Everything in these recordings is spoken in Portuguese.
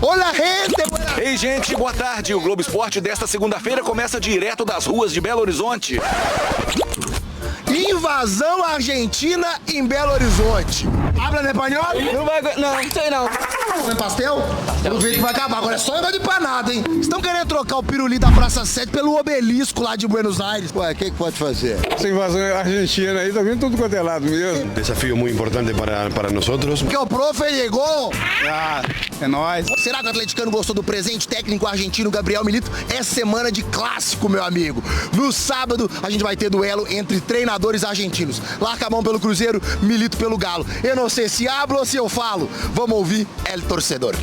Olha a gente! Ei, gente, boa tarde. O Globo Esporte desta segunda-feira começa direto das ruas de Belo Horizonte. Invasão argentina em Belo Horizonte. Habla en espanhol? Não sei não. Come pastel? Pelo jeito que vai acabar. Agora é só andar de empanada, hein? Estão querendo trocar o pirulito da Praça 7 pelo obelisco lá de Buenos Aires. Ué, o que pode fazer? Essa invasão argentina aí tá vindo tudo quanto é lado mesmo. Desafío muy importante para nosotros. Porque o profe chegou. Ah, é nóis. Será que o atleticano gostou do presente técnico argentino Gabriel Milito? É semana de clássico, meu amigo. No sábado, a gente vai ter duelo entre treinadores argentinos. Larca a mão pelo Cruzeiro, Milito pelo Galo. Eu não sei se hablo ou se eu falo. Vamos ouvir El Torcedor.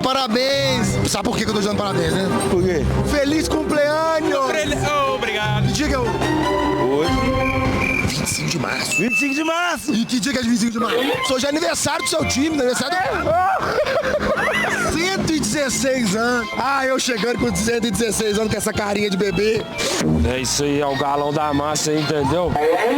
Parabéns! Sabe por que eu tô dando parabéns, né? Por quê? Feliz cumpleaños! Obrigado. Que dia que é o... Hoje. 25 de março. 25 de março! E que dia que é de 25 de março? Hoje é aniversário do seu time, aniversário do... 116 anos. Ah, eu chegando com 116 anos com essa carinha de bebê. É isso aí, é o galão da massa, entendeu?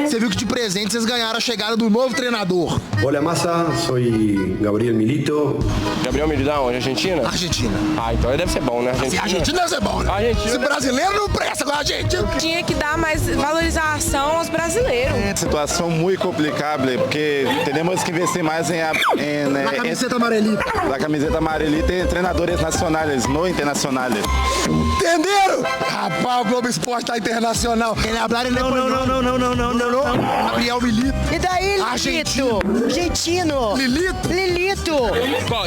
Você viu que de presente vocês ganharam a chegada do novo treinador. Hola Massa, soy Gabriel Milito. Gabriel Milito da onde? Argentina? Argentina. Ah, então deve ser bom, né? Se Argentina deve ser bom, né? Argentina. Esse brasileiro não presta com a Argentina. Tinha que dar mais valorização aos brasileiros. Situação muito complicada, porque temos que investir mais Na camiseta amarelita. na camiseta amarelita e treinadores nacionais, não internacionais. Entenderam? Rapaz, o Globo Esporte tá internacional. Ele hablar em não. Gabriel Milito. E daí, Argentino. Argentino. Lilito.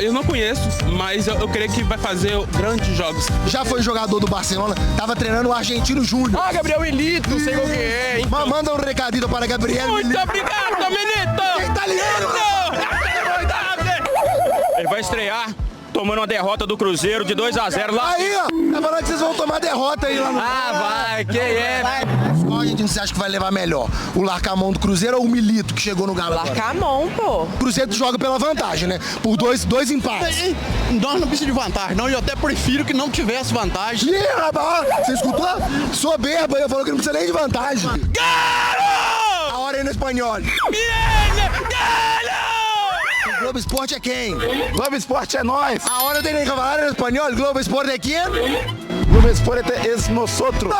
Eu não conheço, mas eu creio que vai fazer grandes jogos. Já foi jogador do Barcelona, tava treinando o Argentino Júnior. Ah, Gabriel Milito, sei qual que é, hein? Manda um recadinho para Gabriel Muito Milito. obrigado, Milito! Italiano! Ele vai estrear tomando uma derrota do Cruzeiro de 2-0 lá. Aí, ó, tá falando que vocês vão tomar derrota aí lá no... Vai, quem é? Qual argentino você acha que vai levar melhor? O Larcamão do Cruzeiro ou o Milito que chegou no Galo? Larcar a mão, pô. O Cruzeiro joga pela vantagem, né? Por dois empates. Nós não precisamos de vantagem, não. Eu até prefiro que não tivesse vantagem. Ih, rapaz, você escutou? Soberba, eu falou que não precisa nem de vantagem. Galo! A hora aí no espanhol. Galo! O Globo Esporte é quem? Globo Esporte é nós! A hora tem que falar em espanhol. Globo Esporte é quem? Globo Esporte é nosotros!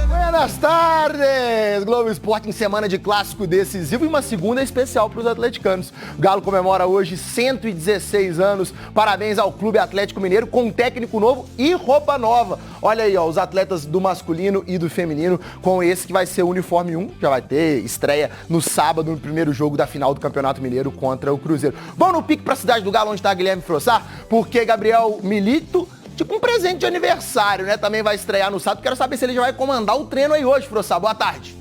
Buenas tardes! Globo Esporte em semana de clássico decisivo e uma segunda especial para os atleticanos. O Galo comemora hoje 116 anos. Parabéns ao Clube Atlético Mineiro com um técnico novo e roupa nova. Olha aí, ó, os atletas do masculino e do feminino com esse que vai ser o uniforme 1. Já vai ter estreia no sábado, no primeiro jogo da final do Campeonato Mineiro contra o Cruzeiro. Vamos no pique para a cidade do Galo, onde está Guilherme Frossá, porque Gabriel Milito... tipo um presente de aniversário, né? Também vai estrear no sábado. Quero saber se ele já vai comandar o treino aí hoje, Frossá. Boa tarde.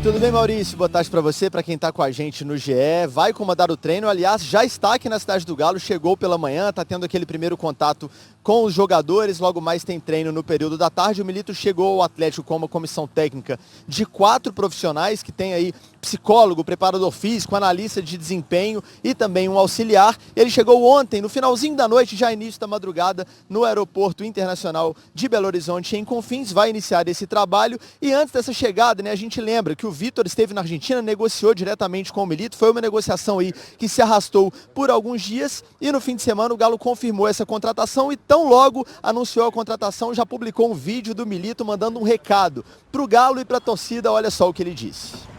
Tudo bem, Maurício? Boa tarde para você, para quem está com a gente no GE. Vai comandar o treino, aliás, já está aqui na cidade do Galo, chegou pela manhã, está tendo aquele primeiro contato com os jogadores, logo mais tem treino no período da tarde. O Milito chegou ao Atlético com uma comissão técnica de 4 profissionais, que tem aí psicólogo, preparador físico, analista de desempenho e também um auxiliar. Ele chegou ontem, no finalzinho da noite, já início da madrugada, no Aeroporto Internacional de Belo Horizonte, em Confins, vai iniciar esse trabalho. E antes dessa chegada, né, a gente lembra que o Vitor esteve na Argentina, negociou diretamente com o Milito, foi uma negociação aí que se arrastou por alguns dias e no fim de semana o Galo confirmou essa contratação e tão logo anunciou a contratação, já publicou um vídeo do Milito mandando um recado para o Galo e para a torcida. Olha só o que ele disse.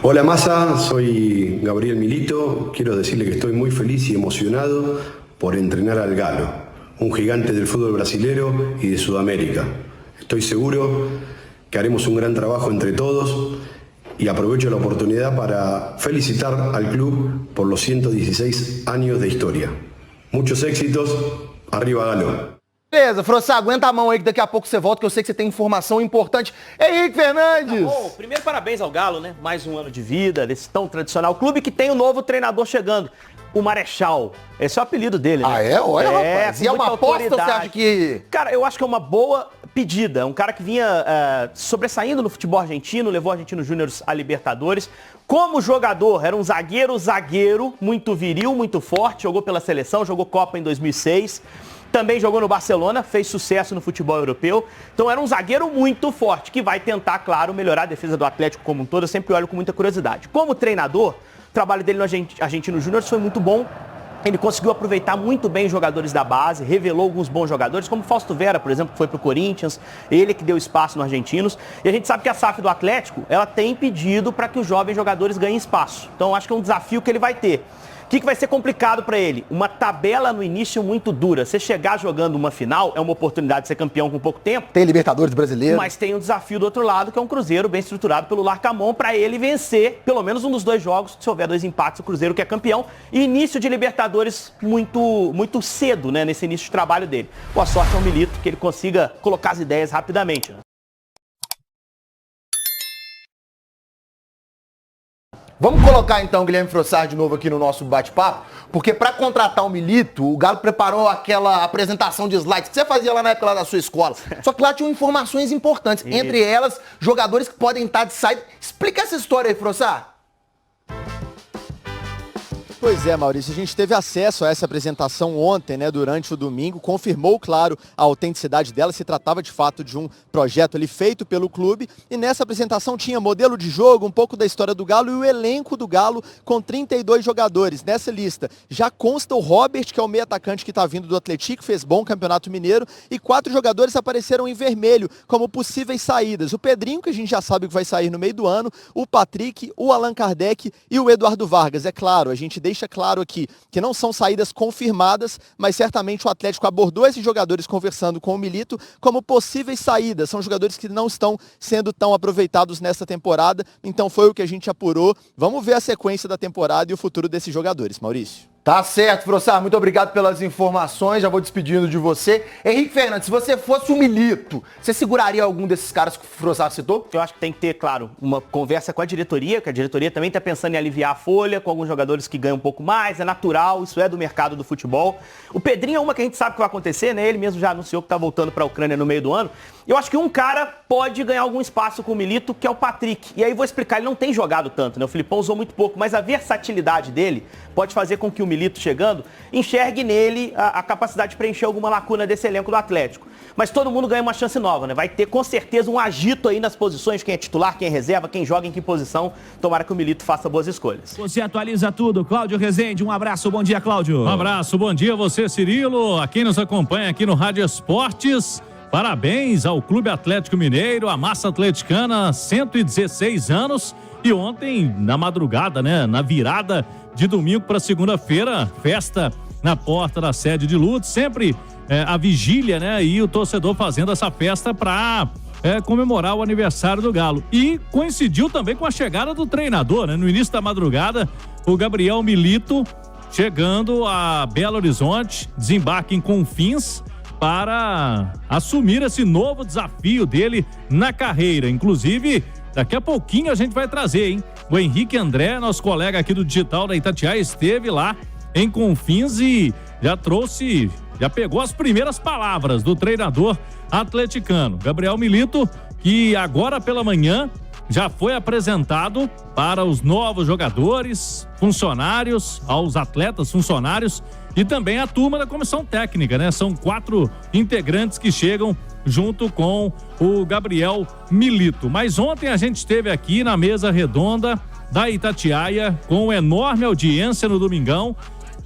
Hola Massa, soy Gabriel Milito. Quiero decirle que estoy muy feliz y emocionado por entrenar al Galo, un gigante del fútbol brasilero y de Sudamérica. Estoy seguro que haremos un gran trabajo entre todos y aprovecho la oportunidad para felicitar al club por los 116 años de historia. Muchos éxitos, arriba Galo. Beleza, Frossá, aguenta a mão aí que daqui a pouco você volta, que eu sei que você tem informação importante. Henrique Fernandes! Tá bom, primeiro parabéns ao Galo, né? Mais um ano de vida, desse tão tradicional clube que tem um novo treinador chegando. O Marechal. Esse é o apelido dele, né? Ah, é? Olha, rapaz. E é uma aposta, você acha que... Cara, eu acho que é uma boa pedida. É um cara que vinha sobressaindo no futebol argentino, levou o Argentino Júnior à Libertadores. Como jogador, era um zagueiro, muito viril, muito forte, jogou pela seleção, jogou Copa em 2006. Também jogou no Barcelona, fez sucesso no futebol europeu. Então era um zagueiro muito forte, que vai tentar, claro, melhorar a defesa do Atlético como um todo. Eu sempre olho com muita curiosidade. Como treinador, o trabalho dele no Argentino Júnior foi muito bom. Ele conseguiu aproveitar muito bem os jogadores da base, revelou alguns bons jogadores, como o Fausto Vera, por exemplo, que foi pro Corinthians, ele que deu espaço no Argentinos. E a gente sabe que a SAF do Atlético, ela tem pedido para que os jovens jogadores ganhem espaço. Então acho que é um desafio que ele vai ter. O que vai ser complicado para ele? Uma tabela no início muito dura. Você chegar jogando uma final é uma oportunidade de ser campeão com pouco tempo. Tem Libertadores brasileiro. Mas tem um desafio do outro lado, que é um Cruzeiro bem estruturado pelo Larcamón, para ele vencer pelo menos um dos 2 jogos. Se houver 2 empates, o Cruzeiro que é campeão. E início de Libertadores muito cedo, né, nesse início de trabalho dele. Boa sorte ao Milito, que ele consiga colocar as ideias rapidamente, né? Vamos colocar então o Guilherme Frossard de novo aqui no nosso bate-papo, porque para contratar o Milito, o Galo preparou aquela apresentação de slides que você fazia lá na época lá da sua escola. Só que lá tinham informações importantes, entre elas jogadores que podem estar de saída. Explica essa história aí, Frossard. Pois é, Maurício, a gente teve acesso a essa apresentação ontem, né, durante o domingo, confirmou, claro, a autenticidade dela, se tratava de fato de um projeto ali feito pelo clube, e nessa apresentação tinha modelo de jogo, um pouco da história do Galo e o elenco do Galo com 32 jogadores. Nessa lista já consta o Robert, que é o meio atacante que está vindo do Atlético, fez bom Campeonato Mineiro, e 4 jogadores apareceram em vermelho como possíveis saídas. O Pedrinho, que a gente já sabe que vai sair no meio do ano, o Patrick, o Allan Kardec e o Eduardo Vargas. É claro, a gente deixa claro aqui que não são saídas confirmadas, mas certamente o Atlético abordou esses jogadores conversando com o Milito como possíveis saídas. São jogadores que não estão sendo tão aproveitados nesta temporada, então foi o que a gente apurou. Vamos ver a sequência da temporada e o futuro desses jogadores, Maurício. Tá certo, Frossard, muito obrigado pelas informações, já vou despedindo de você. Henrique Fernandes, se você fosse o Milito, você seguraria algum desses caras que o Frossard citou? Eu acho que tem que ter, claro, uma conversa com a diretoria, que a diretoria também está pensando em aliviar a folha com alguns jogadores que ganham um pouco mais, é natural, isso é do mercado do futebol. O Pedrinho é uma que a gente sabe que vai acontecer, né? Ele mesmo já anunciou que está voltando para a Ucrânia no meio do ano. Eu acho que um cara pode ganhar algum espaço com o Milito, que é o Patrick. E aí vou explicar, ele não tem jogado tanto, né? O Filipão usou muito pouco, mas a versatilidade dele pode fazer com que o Milito chegando enxergue nele a capacidade de preencher alguma lacuna desse elenco do Atlético. Mas todo mundo ganha uma chance nova, né? Vai ter com certeza um agito aí nas posições, quem é titular, quem é reserva, quem joga em que posição. Tomara que o Milito faça boas escolhas. Você atualiza tudo. Cláudio Rezende, um abraço, bom dia, Cláudio. Um abraço, bom dia a você, Cirilo, a quem nos acompanha aqui no Rádio Esportes. Parabéns ao Clube Atlético Mineiro, a massa atleticana, 116 anos. E ontem, na madrugada, né, na virada de domingo para segunda-feira, festa na porta da sede de Lourdes, sempre a vigília, né, e o torcedor fazendo essa festa para comemorar o aniversário do Galo. E coincidiu também com a chegada do treinador, né, no início da madrugada, o Gabriel Milito chegando a Belo Horizonte, desembarque em Confins, para assumir esse novo desafio dele na carreira. Inclusive, daqui a pouquinho a gente vai trazer, hein? O Henrique André, nosso colega aqui do Digital da Itatiaia, esteve lá em Confins e já pegou as primeiras palavras do treinador atleticano. Gabriel Milito, que agora pela manhã já foi apresentado para os novos jogadores, funcionários, aos atletas, funcionários e também a turma da comissão técnica, né? São 4 integrantes que chegam junto com o Gabriel Milito. Mas ontem a gente esteve aqui na mesa redonda da Itatiaia com enorme audiência no domingão.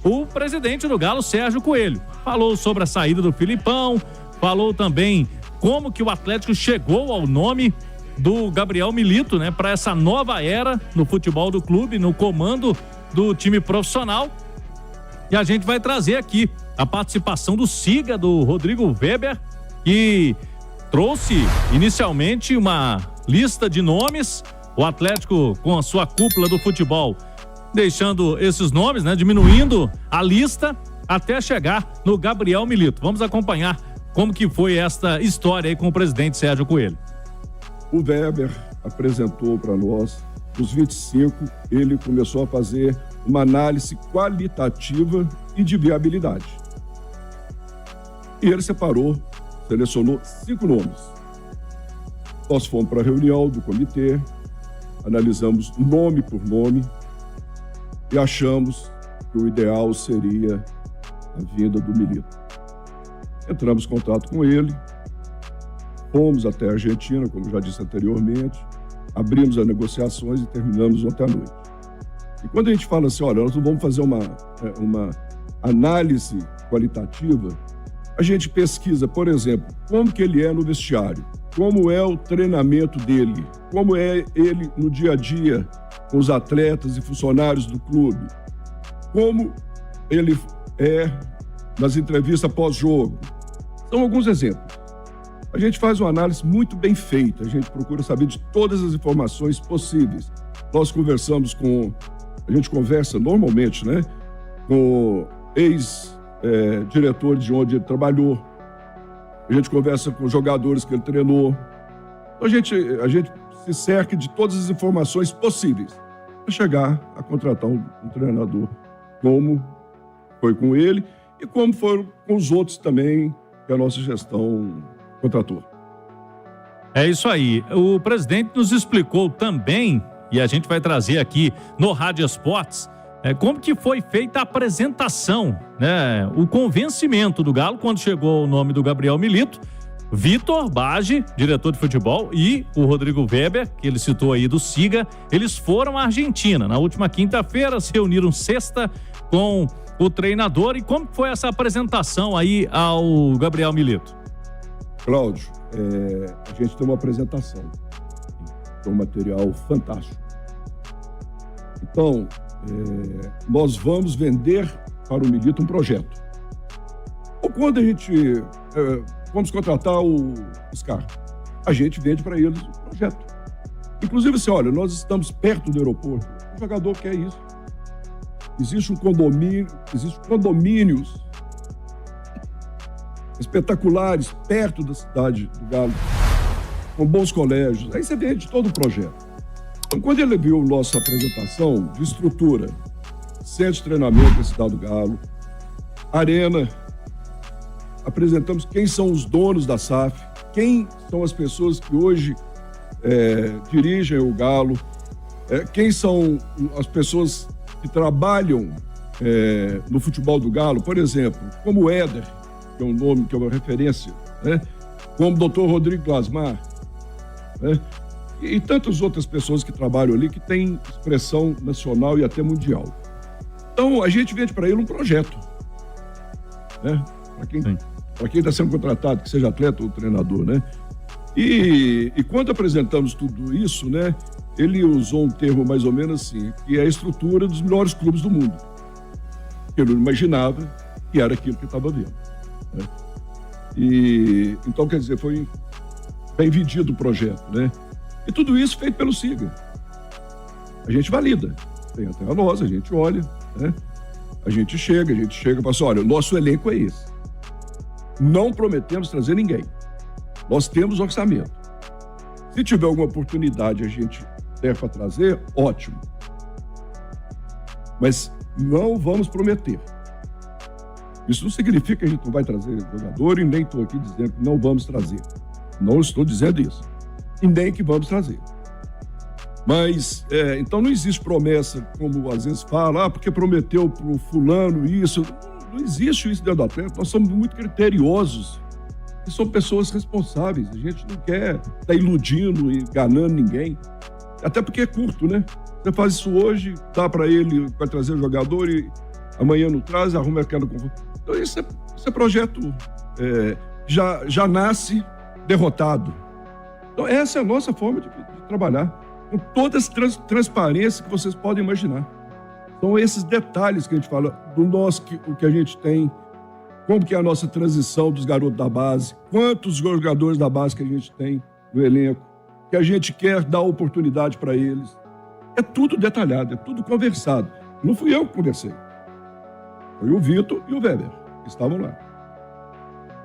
O presidente do Galo, Sérgio Coelho, falou sobre a saída do Filipão, falou também como que o Atlético chegou ao nome do Gabriel Milito, né, para essa nova era no futebol do clube, no comando do time profissional. E a gente vai trazer aqui a participação do Siga, do Rodrigo Weber, que trouxe inicialmente uma lista de nomes, o Atlético com a sua cúpula do futebol deixando esses nomes, né, diminuindo a lista até chegar no Gabriel Milito. Vamos acompanhar como que foi esta história aí com o presidente Sérgio Coelho. O Weber apresentou para nós, os 25, ele começou a fazer uma análise qualitativa e de viabilidade. E ele selecionou 5 nomes. Nós fomos para a reunião do comitê, analisamos nome por nome e achamos que o ideal seria a vinda do Milito. entramos em contato com ele, fomos até a Argentina, como já disse anteriormente, abrimos as negociações e terminamos ontem à noite. E quando a gente fala assim, olha, nós não vamos fazer uma análise qualitativa, a gente pesquisa, por exemplo, como que ele é no vestiário, como é o treinamento dele, como é ele no dia a dia com os atletas e funcionários do clube, como ele é nas entrevistas pós-jogo. São alguns exemplos. A gente faz uma análise muito bem feita, a gente procura saber de todas as informações possíveis. Nós a gente conversa normalmente, né, com ex-diretores de onde ele trabalhou, a gente conversa com jogadores que ele treinou. Então a gente se cerca de todas as informações possíveis para chegar a contratar um treinador, como foi com ele e como foram com os outros também que a nossa gestão contratou. É isso aí. O presidente nos explicou também, e a gente vai trazer aqui no Rádio Esportes, como que foi feita a apresentação, né? O convencimento do Galo quando chegou o nome do Gabriel Milito, Vitor Bage, diretor de futebol, e o Rodrigo Weber, que ele citou aí do Siga, eles foram à Argentina. Na última quinta-feira se reuniram sexta com o treinador. E como foi essa apresentação aí ao Gabriel Milito? Cláudio, a gente tem uma apresentação, é um material fantástico. Então, nós vamos vender para o Milito um projeto. Ou quando a gente vamos contratar o Scar, a gente vende para eles o projeto. Inclusive, assim, olha, nós estamos perto do aeroporto, o jogador quer isso. Existem condomínios espetaculares perto da cidade do Galo, com bons colégios. Aí você vende todo o projeto. Então, quando ele viu nossa apresentação de estrutura, centro de treinamento da cidade do Galo, arena, apresentamos quem são os donos da SAF, quem são as pessoas que hoje dirigem o Galo, quem são as pessoas que trabalham no futebol do Galo, por exemplo, como o Éder, que é um nome, que é uma referência, né? Como o Dr. Rodrigo Glasmar, né? E tantas outras pessoas que trabalham ali que têm expressão nacional e até mundial. Então, a gente vende para ele um projeto, né? Para quem está sendo contratado, que seja atleta ou treinador, né? E quando apresentamos tudo isso, né? Ele usou um termo mais ou menos assim, que é a estrutura dos melhores clubes do mundo. Eu não imaginava que era aquilo que eu estava vendo, né? E então, quer dizer, foi bem vendido o projeto, né? E tudo isso feito pelo Siga. A gente valida. Tem até a nós, a gente olha, né? A gente chega e fala assim, olha, o nosso elenco é esse. Não prometemos trazer ninguém. Nós temos orçamento. Se tiver alguma oportunidade a gente der para trazer, ótimo. Mas não vamos prometer. Isso não significa que a gente não vai trazer jogador e nem estou aqui dizendo que não vamos trazer. Não estou dizendo isso. E nem que vamos trazer. Mas, então não existe promessa, como às vezes fala, porque prometeu para o fulano isso. Não existe isso dentro do atleta. Nós somos muito criteriosos. E são pessoas responsáveis. A gente não quer estar iludindo e enganando ninguém. Até porque é curto, né? Você faz isso hoje, dá para ele, vai trazer o jogador e amanhã não traz, arruma aquela confuso. Então isso é projeto já nasce derrotado. Então essa é a nossa forma de trabalhar, com todas as transparências que vocês podem imaginar. São esses detalhes que a gente fala do o que a gente tem, como que é a nossa transição dos garotos da base, quantos jogadores da base que a gente tem no elenco, que a gente quer dar oportunidade para eles. É tudo detalhado, é tudo conversado. Não fui eu que conversei. Foi o Vitor e o Weber, que estavam lá,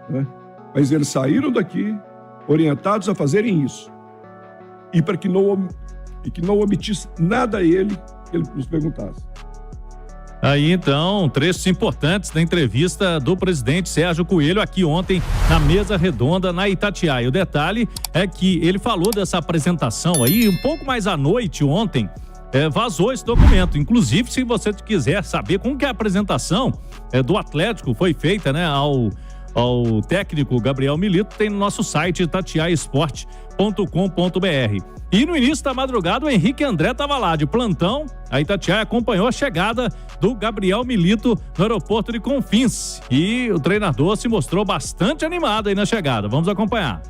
né? Mas eles saíram daqui orientados a fazerem isso. E para que não omitisse nada a ele que ele nos perguntasse. Aí então, trechos importantes da entrevista do presidente Sérgio Coelho aqui ontem na mesa redonda na Itatiaia. O detalhe é que ele falou dessa apresentação aí um pouco mais à noite ontem. Vazou esse documento. Inclusive, se você quiser saber como que a apresentação do Atlético foi feita, né, ao técnico Gabriel Milito tem no nosso site itatiaiasport.com.br. E no início da madrugada o Henrique André estava lá de plantão. A Itatiaia acompanhou a chegada do Gabriel Milito no aeroporto de Confins. E o treinador se mostrou bastante animado aí na chegada. Vamos acompanhar.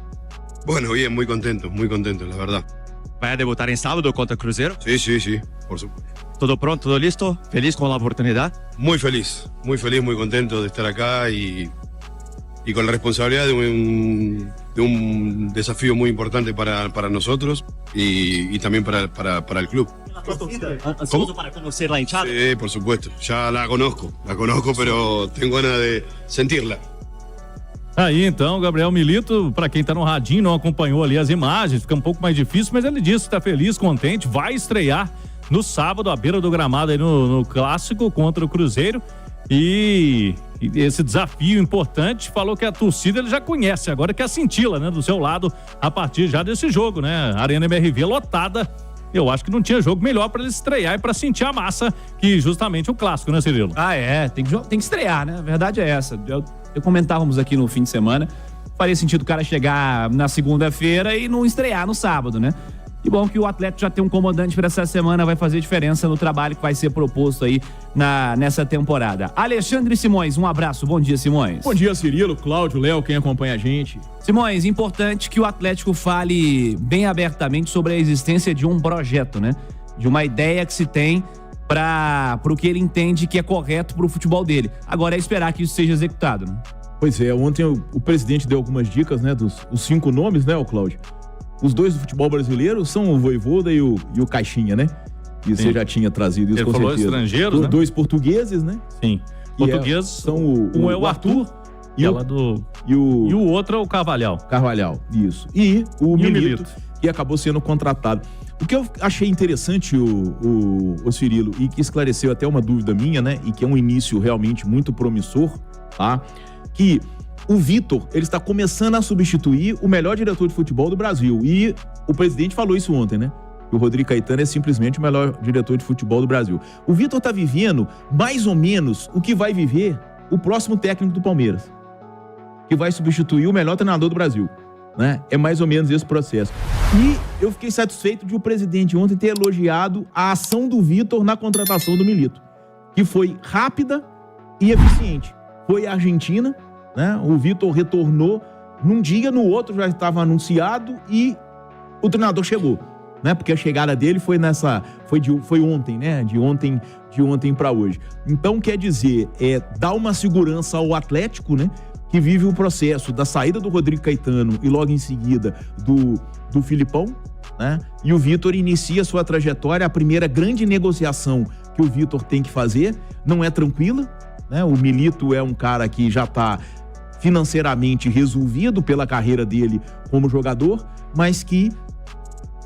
Bueno, bien, muy contento, la verdad. ¿Vai a debutar en sábado contra Cruzeiro? Sí, por supuesto. ¿Todo pronto, todo listo? ¿Feliz con la oportunidad? Muy feliz, muy contento de estar acá y con la responsabilidad de un desafío muy importante para nosotros y también para el club. ¿Ansioso para conocer la hinchada? Sí, por supuesto, ya la conozco, pero tengo ganas de sentirla. Aí então, Gabriel Milito, para quem tá no radinho, não acompanhou ali as imagens, fica um pouco mais difícil, mas ele disse que tá feliz, contente, vai estrear no sábado à beira do gramado aí no clássico contra o Cruzeiro. E esse desafio importante, falou que a torcida ele já conhece, agora que a cintila, né, do seu lado a partir já desse jogo, né? Arena MRV lotada. Eu acho que não tinha jogo melhor para ele estrear e para sentir a massa que justamente o clássico, né, Cirilo? Tem que estrear, né? A verdade é essa. Eu comentávamos aqui no fim de semana, faria sentido o cara chegar na segunda-feira e não estrear no sábado, né? Que bom que o Atlético já tem um comandante para essa semana, vai fazer diferença no trabalho que vai ser proposto aí nessa temporada. Alexandre Simões, um abraço. Bom dia, Simões. Bom dia, Cirilo, Cláudio, Léo, quem acompanha a gente. Simões, importante que o Atlético fale bem abertamente sobre a existência de um projeto, né? De uma ideia que se tem para o que ele entende que é correto para o futebol dele. Agora é esperar que isso seja executado, né? Pois é, ontem o presidente deu algumas dicas, né, dos 5 nomes, né, o Cláudio? Os 2 do futebol brasileiro são o Vojvoda e o Caixinha, né? E você já tinha trazido isso, ele com falou certeza. Estrangeiros, né? 2 portugueses, né? Sim. Portugueses são um é o Arthur e o outro é o Carvalhal, isso. E o Milito, que acabou sendo contratado. O que eu achei interessante, o Cirilo, e que esclareceu até uma dúvida minha, né? E que é um início realmente muito promissor, tá? Que o Vitor, ele está começando a substituir o melhor diretor de futebol do Brasil. E o presidente falou isso ontem, né? Que o Rodrigo Caetano é simplesmente o melhor diretor de futebol do Brasil. O Vitor está vivendo mais ou menos o que vai viver o próximo técnico do Palmeiras, que vai substituir o melhor treinador do Brasil, né? É mais ou menos esse processo. E eu fiquei satisfeito de o presidente ontem ter elogiado a ação do Vitor na contratação do Milito, que foi rápida e eficiente. Foi a Argentina, né? O Vitor retornou num dia, no outro já estava anunciado e o treinador chegou, né? Porque a chegada dele foi ontem, né? De ontem para hoje. Então, quer dizer, dar uma segurança ao Atlético, né? Que vive o processo da saída do Rodrigo Caetano e logo em seguida do Filipão, né? E o Vitor inicia sua trajetória. A primeira grande negociação que o Vitor tem que fazer não é tranquila, né? O Milito é um cara que já está financeiramente resolvido pela carreira dele como jogador, mas que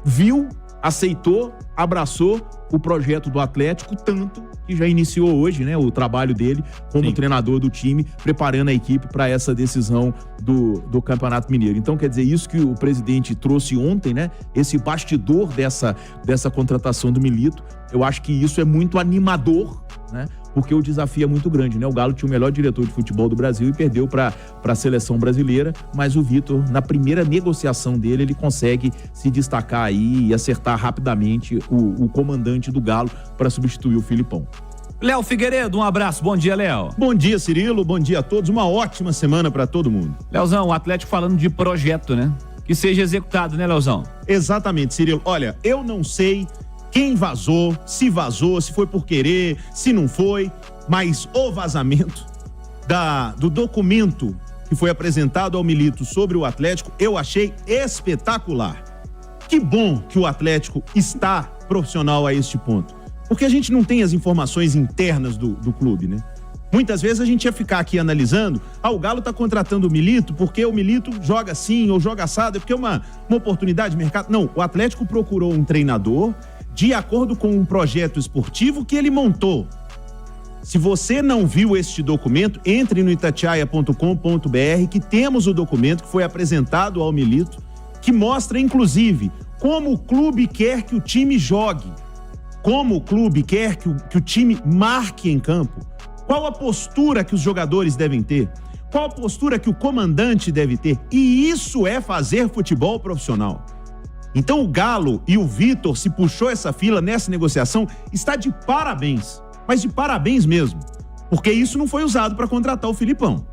viu, aceitou, abraçou o projeto do Atlético, tanto que já iniciou hoje, né, o trabalho dele como treinador do time, preparando a equipe para essa decisão do Campeonato Mineiro. Então, quer dizer, isso que o presidente trouxe ontem, né, esse bastidor dessa contratação do Milito, eu acho que isso é muito animador, né, porque o desafio é muito grande, né? O Galo tinha o melhor diretor de futebol do Brasil e perdeu para a seleção brasileira, mas o Vitor, na primeira negociação dele, ele consegue se destacar aí e acertar rapidamente o comandante do Galo para substituir o Filipão. Léo Figueiredo, um abraço. Bom dia, Léo. Bom dia, Cirilo. Bom dia a todos. Uma ótima semana para todo mundo. Léozão, o Atlético falando de projeto, né? Que seja executado, né, Léozão? Exatamente, Cirilo. Olha, eu não sei quem vazou, se foi por querer, se não foi, mas o vazamento do documento que foi apresentado ao Milito sobre o Atlético, eu achei espetacular. Que bom que o Atlético está profissional a este ponto, porque a gente não tem as informações internas do clube, né? Muitas vezes a gente ia ficar aqui analisando, o Galo tá contratando o Milito porque o Milito joga assim ou joga assado, é porque é uma oportunidade de mercado. Não, o Atlético procurou um treinador de acordo com um projeto esportivo que ele montou. Se você não viu este documento, entre no itatiaia.com.br, que temos o documento que foi apresentado ao Milito, que mostra, inclusive, como o clube quer que o time jogue, como o clube quer que o time marque em campo, qual a postura que os jogadores devem ter, qual postura que o comandante deve ter. E isso é fazer futebol profissional. Então o Galo e o Vitor, se puxou essa fila nessa negociação, está de parabéns. Mas de parabéns mesmo. Porque isso não foi usado para contratar o Filipão.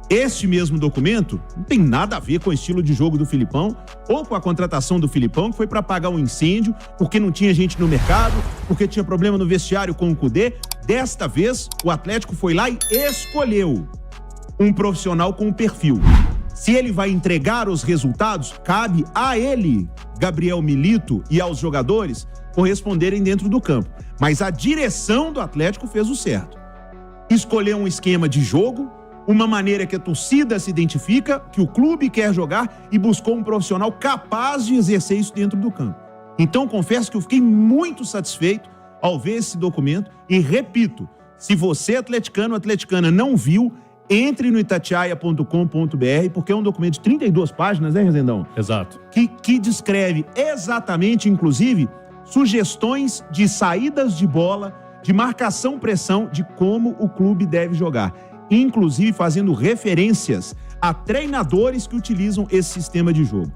Este mesmo documento não tem nada a ver com o estilo de jogo do Filipão ou com a contratação do Filipão, que foi para apagar um incêndio, porque não tinha gente no mercado, porque tinha problema no vestiário com o Cudê. Desta vez, o Atlético foi lá e escolheu um profissional com perfil. Se ele vai entregar os resultados, cabe a ele, Gabriel Milito, e aos jogadores corresponderem dentro do campo. Mas a direção do Atlético fez o certo. Escolheu um esquema de jogo, uma maneira que a torcida se identifica, que o clube quer jogar, e buscou um profissional capaz de exercer isso dentro do campo. Então, confesso que eu fiquei muito satisfeito ao ver esse documento e, repito, se você, atleticano ou atleticana, não viu, entre no itatiaia.com.br, porque é um documento de 32 páginas, né, Rezendão? Exato. Que descreve exatamente, inclusive, sugestões de saídas de bola, de marcação-pressão, de como o clube deve jogar. Inclusive fazendo referências a treinadores que utilizam esse sistema de jogo.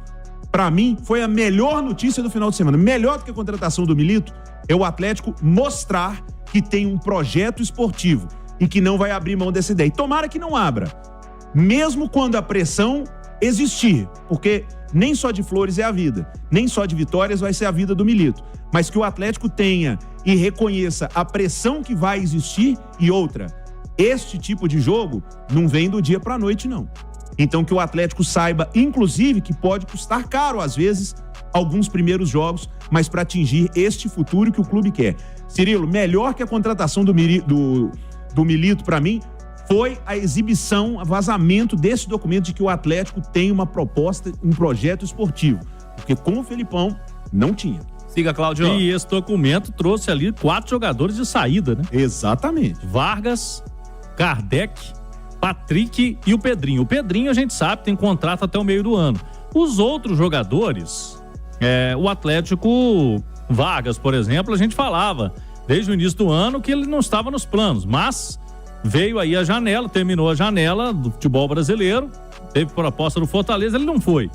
Para mim, foi a melhor notícia do final de semana. Melhor do que a contratação do Milito, é o Atlético mostrar que tem um projeto esportivo e que não vai abrir mão dessa ideia. E tomara que não abra, mesmo quando a pressão existir, porque nem só de flores é a vida, nem só de vitórias vai ser a vida do Milito, mas que o Atlético tenha e reconheça a pressão que vai existir. E outra, este tipo de jogo não vem do dia para a noite, não. Então que o Atlético saiba, inclusive, que pode custar caro, às vezes, alguns primeiros jogos, mas para atingir este futuro que o clube quer. Cirilo, melhor que a contratação do Milito, para mim, foi a exibição, o vazamento desse documento de que o Atlético tem uma proposta, um projeto esportivo. Porque com o Felipão, não tinha. Siga, Cláudio. E esse documento trouxe ali 4 jogadores de saída, né? Exatamente. Vargas, Kardec, Patrick e o Pedrinho. O Pedrinho, a gente sabe, tem contrato até o meio do ano. Os outros jogadores, o Atlético, Vargas, por exemplo, a gente falava desde o início do ano que ele não estava nos planos, mas veio aí a janela, terminou a janela do futebol brasileiro, teve proposta do Fortaleza, ele não foi.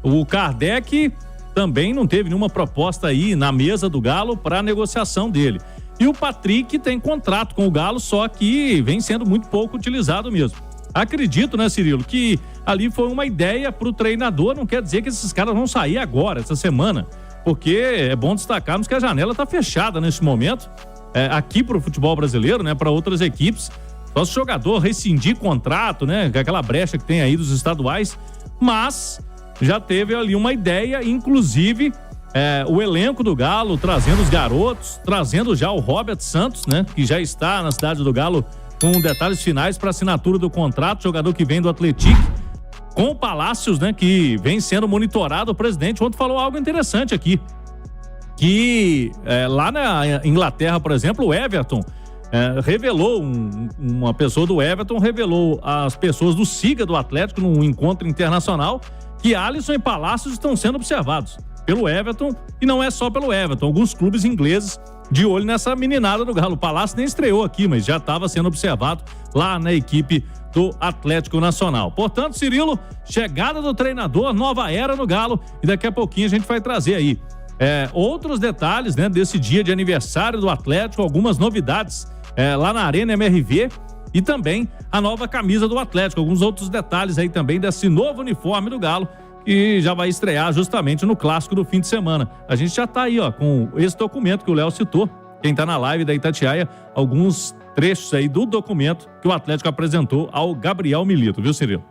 O Kardec também não teve nenhuma proposta aí na mesa do Galo para a negociação dele. E o Patrick tem contrato com o Galo, só que vem sendo muito pouco utilizado mesmo. Acredito, né, Cirilo, que ali foi uma ideia para o treinador, não quer dizer que esses caras vão sair agora, essa semana, porque é bom destacarmos que a janela está fechada neste momento, aqui para o futebol brasileiro, né, para outras equipes. Só se o jogador rescindir contrato, né, aquela brecha que tem aí dos estaduais, mas já teve ali uma ideia, inclusive o elenco do Galo trazendo os garotos, trazendo já o Robert Santos, né, que já está na cidade do Galo com detalhes finais para assinatura do contrato, jogador que vem do Atlético, com o Palácios, né, que vem sendo monitorado. O presidente ontem falou algo interessante aqui, que lá na Inglaterra, por exemplo, o Everton revelou, uma pessoa do Everton revelou às pessoas do SIGA do Atlético num encontro internacional que Alisson e Palácios estão sendo observados pelo Everton, e não é só pelo Everton, alguns clubes ingleses de olho nessa meninada do Galo. O Palácio nem estreou aqui, mas já estava sendo observado lá na equipe do Atlético Nacional. Portanto, Cirilo, chegada do treinador, nova era no Galo, e daqui a pouquinho a gente vai trazer aí outros detalhes, né, desse dia de aniversário do Atlético, algumas novidades lá na Arena MRV, e também a nova camisa do Atlético, alguns outros detalhes aí também desse novo uniforme do Galo, que já vai estrear justamente no clássico do fim de semana. A gente já tá aí, ó, com esse documento que o Léo citou, quem tá na live da Itatiaia, alguns trechos aí do documento que o Atlético apresentou ao Gabriel Milito, viu, Cirilo?